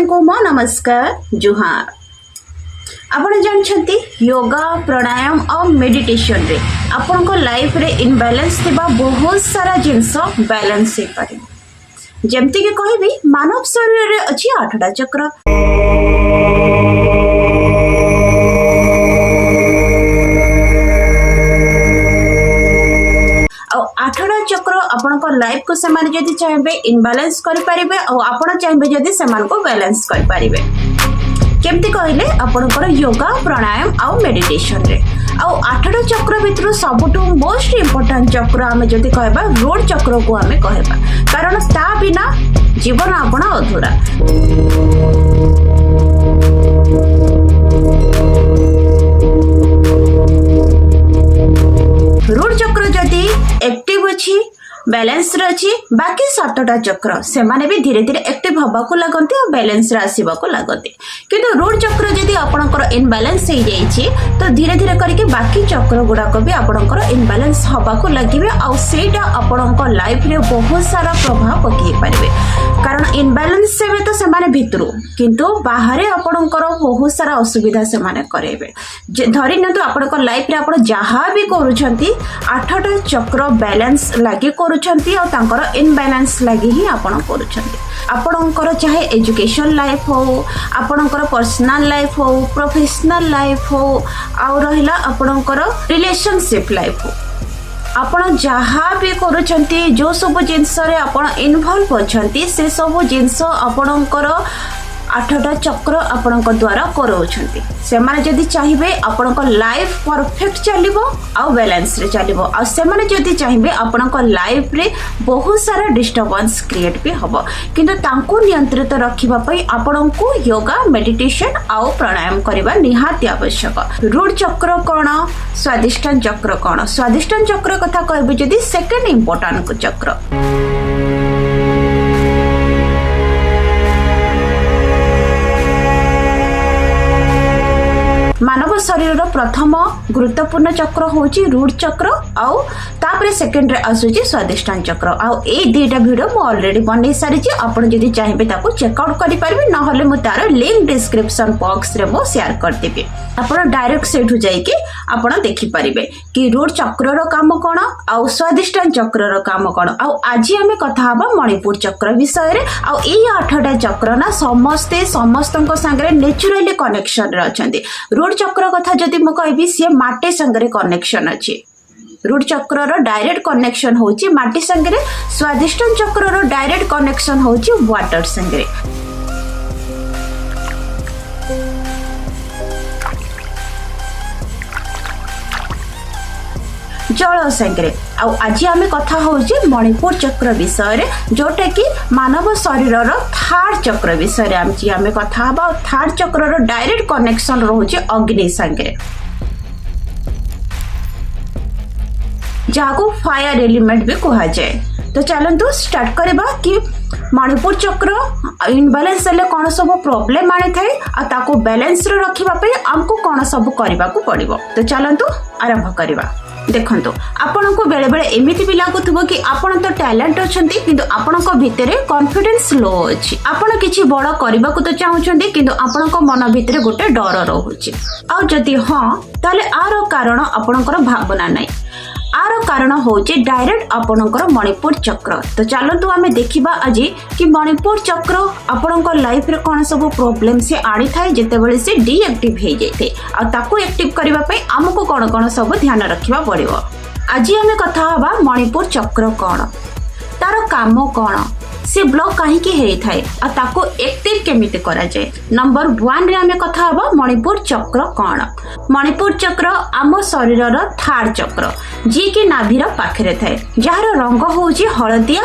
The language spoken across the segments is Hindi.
को मो नमस्कार जुहार। आपण जानछंती योगा प्राणायाम और मेडिटेशन रे आपण को लाइफ रे इनबैलेंस थिबा बहुत सारा जिंस बैलेंस हे पारे। जेमती के कहबी मानव शरीर रे अछि 8टा चक्र। आठटा चक्र आपण को लाइफ को सेमाने जदि चाहेबे इनबैलेंस करि परिबे और आपण चाहेबे जदि सेमान को बैलेंस करि परिबे। केमती कहले आपणकर योगा प्राणायाम और मेडिटेशन रे आठटा चक्र भितर सबुठु मोस्ट इम्पोर्टेंट चक्र आमे जदि कहबा रूट चक्र को आमे कहबा, कारण ता बिना जीवन आपण अधूरा। रूट चक्र जदि एक्टिव अछि बैलेंस रही बाकी 7टा चक्र से माने भी धीरे धीरे एक्टिव हवा को लगती और बैलेंस आसवा को लगती। किंतु रूट चक्र जदि आपणकर इनबैलेंस हो जाइए तो धीरे धीरे करके बाकी चक्र गुड़ाक भी आपणकर इनबैलेंस हवा को लगे और सेटा आपण लाइफ रे बहुत सारा प्रभाव पकई पारे। कारण इनबैलेंस से तो से माने भितरू किंतु बाहर आपणकर बहुत सारा असुविधा से माने करेबे। धरि न तो आपणकर लाइफ रे आपण जहाँ भी करूछंती 8टा चक्र बैलेंस लागी इनबैलेंस लगी ही आपण करूछंती। आपणकर चाहे एजुकेशन लाइफ हो, आपणकर पर्सनल लाइफ हो, प्रोफेशनल लाइफ हो, और रहिला आपणकर रिलेशनशिप लाइफ हो, आपण जहाँ भी करूछंती जो सब जिनस रे आपण इन्वॉल्व होछंती से सब जिनस आपणकर 8टा चक्र आपण द्वारा कराउछंती। से माने जदि चाहिए आपण लाइफ परफेक्ट चलिबो आ बैलेंस रे चलिबो आ से माने जदि चाहिए आपण लाइफ रे बहुत सारा डिस्टर्बेंस क्रिएट भी हबो। किंतु तांको नियंत्रित रखिबा पई आपण को योगा मेडिटेशन आ प्राणायाम करबा निहाती आवश्यक। रूट चक्र कोन, स्वादिष्टान चक्र कोन? स्वादिष्टान चक्र कथा कहबे जदि सेकंड इंपोर्टेंट चक्र। मानव शरीर प्रथम गुरुत्वपूर्ण चक्र होची रूट चक्र आउ तापरे सेकंड रे आसुची स्वादिष्टान चक्र। आउ ए दुईटा वीडियो मु ऑलरेडी बनै सारी छी, आपण जदि चाहिबे ताको चेक आउट करि परबे, न होले मु तार लिंक डिस्क्रिप्शन बॉक्स रे मु शेयर कर देबे। आपण डायरेक्ट सेठु जाई के आपण देखि परिबे कि रूट चक्र रो काम कोन आउ स्वादिष्टान चक्र रो काम कोन। आउ आज हमें कथा हबा मणिपुर चक्र विषय रे। आउ ए 8टा चक्र ना समस्तक संगे नेचुरली कनेक्शन रे अछंती। रूट चक्र कथा जदि मु कहबी सी माटी संगे कनेक्शन अछि। रूट चक्र रो डायरेक्ट कनेक्शन होची माटी संगे, स्वादिष्टान चक्र रो डायरेक्ट कनेक्शन होची वाटर संगे। जल संगे। आज आम कथा होची मणिपुर चक्र विषय रे, जोटा कि मानव शरीर रो थर्ड चक्र विषय रे आम कथा हबा। थर्ड चक्र रो डायरेक्ट कनेक्शन रोचे अग्नि संगे, जहां फायर एलिमेंट भी कहा जाए। तो चलतु स्टार्ट करबा कि मणिपुर चक्र इनबैलेंस हेले कौन सब प्रॉब्लम आनी थाए आ ताको बैलेंस रे रखिबा पे हमको कौन सब करबा को पड़िबो। तो चलतु आरंभ करबा। देखंतु आपण को बेले बेले एमिति भी लागुथबो कि आपण तो टैलेंट अछंती किंतु आपण को भितरे कॉन्फिडेंस लो अछि। आपण किछि बड़ करबा को तो चाहुचंती किंतु आपण को मन भितरे गोटे डर रहउछि। आ जदि हां ताले आरो कारण आपणकर भावना नै, आर कारण होचे डायरेक्ट आपणकर मणिपुर चक्र। तो चलतु आमे देखिबा आज कि मणिपुर चक्र आपणकर लाइफ रे कोन सब प्रॉब्लम से आनी थाए जेतेबेले से डीएक्टिव हे जाइते आ ताको एक्टिव करबा पई हमको कोन सब ध्यान रखिबा पड़िबो। आज आमे कथा हबा मणिपुर चक्र कोन, तार काम कोन, से ब्लॉक कहीं हेई थाए आ ताको एक्टिव केमिति करा जाए। नंबर 1 रे आमे कथा हबा मणिपुर चक्र कोन। मणिपुर चक्र आम शरीर रो थर्ड चक्र, जी कि नाभीर पाखरे थाए, जार रंग होची हळदिया।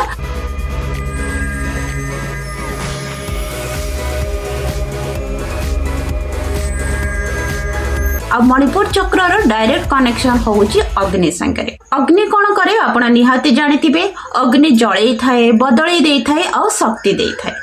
आ मणिपुर चक्र रो डायरेक्ट कनेक्शन होची अग्नि संगे। अग्नि कोन करे आपण निहाती जानिथिबे, अग्नि जळै थाए, बदलै देई थाए और शक्ति देई थाए।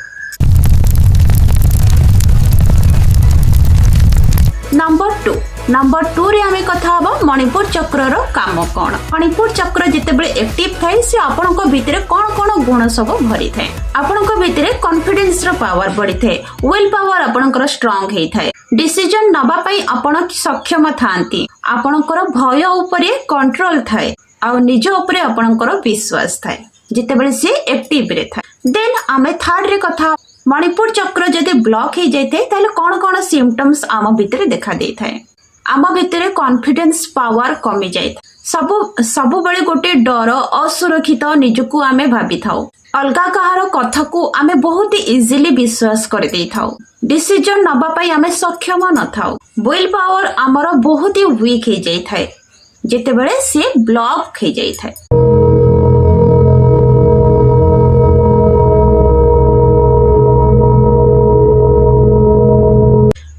नंबर 2 रे आमे कथा हबो मणिपुर चक्र रो काम कोन। मणिपुर चक्र जेतेबेले एक्टिव थाए से आपनको भितरे कोन गुण सब भरी थाए। आपनको भितरे कॉन्फिडेंस रो पावर बढ़ी थाए, विल पावर आपनकर स्ट्रांग हेई थाए, डिसीजन नबा पई आपण सक्षम थांती, आपनकर भय उपरे कंट्रोल थाए आ निज उपरे आपनकर विश्वास थाए जेतेबेले से एक्टिव रे थाए। देन आमे थर्ड रे कथा मणिपुर चक्र जदि ब्लॉक हो जाए ताहले कोन सिम्पटम्स आम भितर देखा दे थाए। आम भितर कॉन्फिडेंस पावर कमी जाए, सबु बेले गोटे डर असुरक्षित निजको आमे भाबी थाउ, अलगा कहार कथा को आमे बहुत इजीली विश्वास कर दे थाउ, डिसीजन नबा पई आमे सक्षम न थाउ, विल पावर आमर बहुत ही वीक हो जाए थाए जेतेबेले से ब्लॉक हो जाए थाए।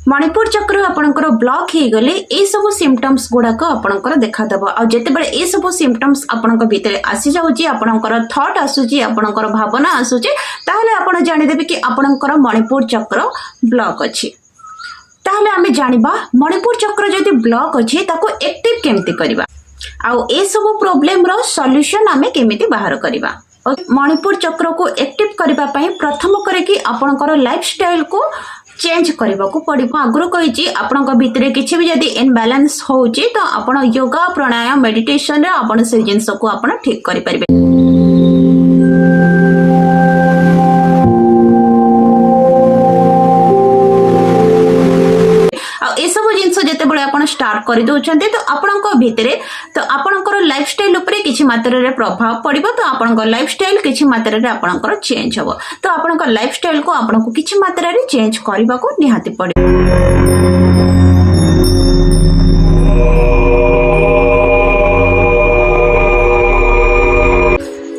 मणिपुर चक्र आपनकर ब्लॉक हो गले ए सब सिम्पटम्स गुड़ाक आपनकर देखा दबो। आ जेतेबेले ए सब सिम्पटम्स आपनकर भितरे आसी जाउची, आपनकर थॉट आसुची, आपनकर भावना आसुची, ताहले आपण जानि देबे कि आपनकर मणिपुर चक्र ब्लॉक अछि। ताहले आमे जानिबा मणिपुर चक्र जदि ब्लॉक अछि ताको एक्टिव केमति करबा आ ए सब प्रॉब्लम रो सॉल्यूशन आमे केमिति बाहर करबा। मणिपुर चक्र को एक्टिव करबा पई प्रथम करे कि आपनकर लाइफस्टाइल को चेंज करबा को पड़िबो। आगुरो कहिची आपनका भितरे किछि भी जदि इनबैलेंस होउची तो आपण योगा प्राणायाम मेडिटेशन रे आपण से जिंस को आपण ठीक करि परिबे। जेतेबेले आपण स्टार्ट कर दउछन्ते तो आपनका भितरे तो आपनकर लाइफस्टाइल ऊपर किछि मात्रा रे प्रभाव पड़िबो, तो आपनकर लाइफस्टाइल किछि मात्रा रे आपनकर चेंज हबो। तो आपनकर लाइफस्टाइल को आपनको किछि मात्रा रे चेंज करबा को निहाती पड़िबो।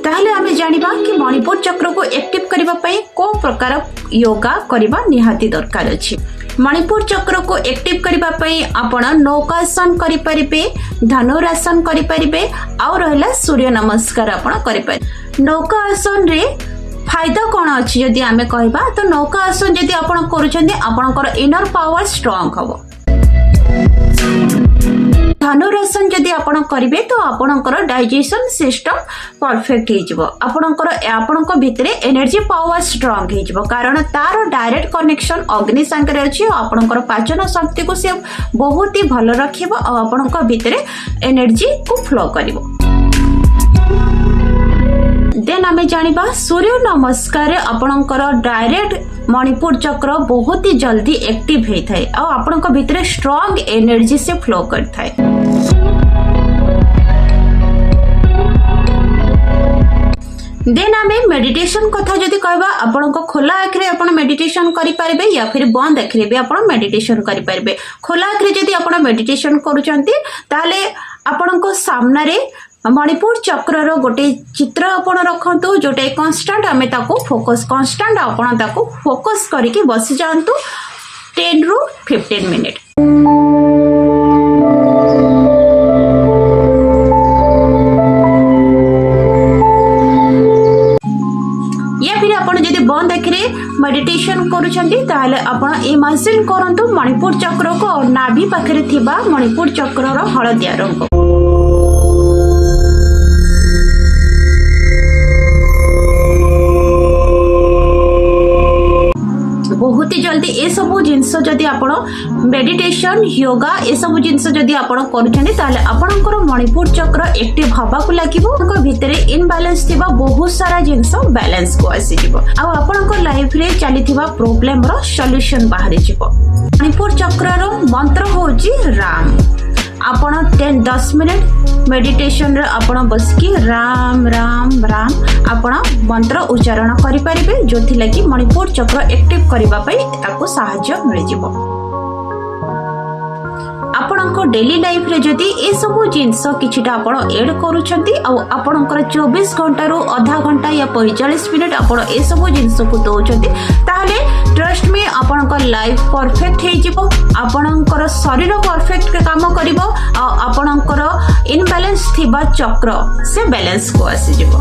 ताहले आमे जानिबा कि मणिपुर चक्र को एक्टिव करबा पई को प्रकार योगा करबा निहाती दरकार अछि। मणिपुर चक्र को एक्टिव करबा पई आपण नौकासन करि परिबे, धनुरासन करि परिबे और रहला सूर्य नमस्कार आपण करि परिबे। नौकासन रे फायदा कोन अछि जदि आमे कहबा तो नौकासन जदि आपण करूछन्ते आपणकर इनर पावर स्ट्रांग हबो। धनुरासन जदि आपण करिवे तो आपणकर डाइजेशन सिस्टम परफेक्ट हे जिवो, आपणकर भितरे एनर्जी पावर स्ट्रांग हे जिवो, कारण तार डायरेक्ट कनेक्शन अग्नि संगे अछि। आपणकर पाचन शक्ति को से बहुत ही भल रखिबो और आपणकर भितरे एनर्जी को फ्लो करिवो। देन आमे जानिबा सूर्य नमस्कार आपणकर डायरेक्ट मणिपुर चक्र बहुत ही जल्दी एक्टिव हे थाए और आपणकर भितरे स्ट्रांग एनर्जी से फ्लो करथाए। देन आमे मेडिटेशन कथा जदि कहबा आपणको खोला आखिरे आपण मेडिटेशन करि पारिबे या फिर बंद आखिरे भी आपण मेडिटेशन करि पारिबे। खोला आखिरे जदि आपण मेडिटेशन करूचंती ताले आपणको सामने रे मणिपुर चक्र रो गोटे चित्र आपण रखंतु जोटे कांस्टेंट आमे ताको फोकस कांस्टेंट आपण ताको फोकस करिके बसि जांतु 10 रु 15 मिनिट। या फिर आपण जदि बंद आखिरे मेडिटेशन करूछंती ताले आपण इमेजिन करंतु मणिपुर चक्र को नाभि पाखरे थिबा मणिपुर चक्र रो हळदिया रंग। बहुत ही जल्दी ए सब जिनस जदि आपण मेडिटेशन योगा ए सब जिनस जदि आपण करूछन्ती ताले आपणकर मणिपुर चक्र एक्टिव हबा को लागिवो। आपनकर भितरे इनबैलेंस थिबा बहुत सारा जिनस बैलेंस को आसी जिवो आ आपणकर लाइफ रे चलीथिबा प्रॉब्लम रो सॉल्यूशन बाहरी जिवो। मणिपुर चक्र रो मंत्र होची राम। आपण 10 मिनिट मेडिटेशन रे आपण बसकी राम राम राम आपण मंत्र उच्चारण करि परिबे, जोथि लागि मणिपुर चक्र एक्टिव करिबा पई ताको सहायता मिलि जिवो। आपणको डेली लाइफ रे जदि ए सब जिंस किछिटा आपण ऐड करूछंती आ आपणकर 24 घंटा रो आधा घंटा या 45 मिनिट आपण ए सब जिंस को दोछंती ताले ट्रस्ट में आपणकर लाइफ परफेक्ट हे जिवो। आपणकर शरीर परफेक्ट काम करिवो आ आपणकर इनबैलेंस थिबा चक्र से बैलेंस को आसी जिवो।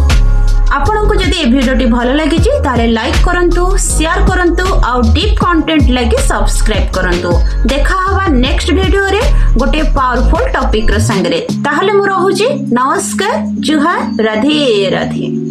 आपनको जदि ए भिडियोटी भल लगी ताले लाइक करंतु शेयर करंतु आउ डीप कंटेंट लगी सब्सक्राइब करंतु देखा हवा नेक्स्ट वीडियो रे गोटे पावरफुल टॉपिक रो संगे ताहले मु रहूची नमस्कार जुहार राधे राधे।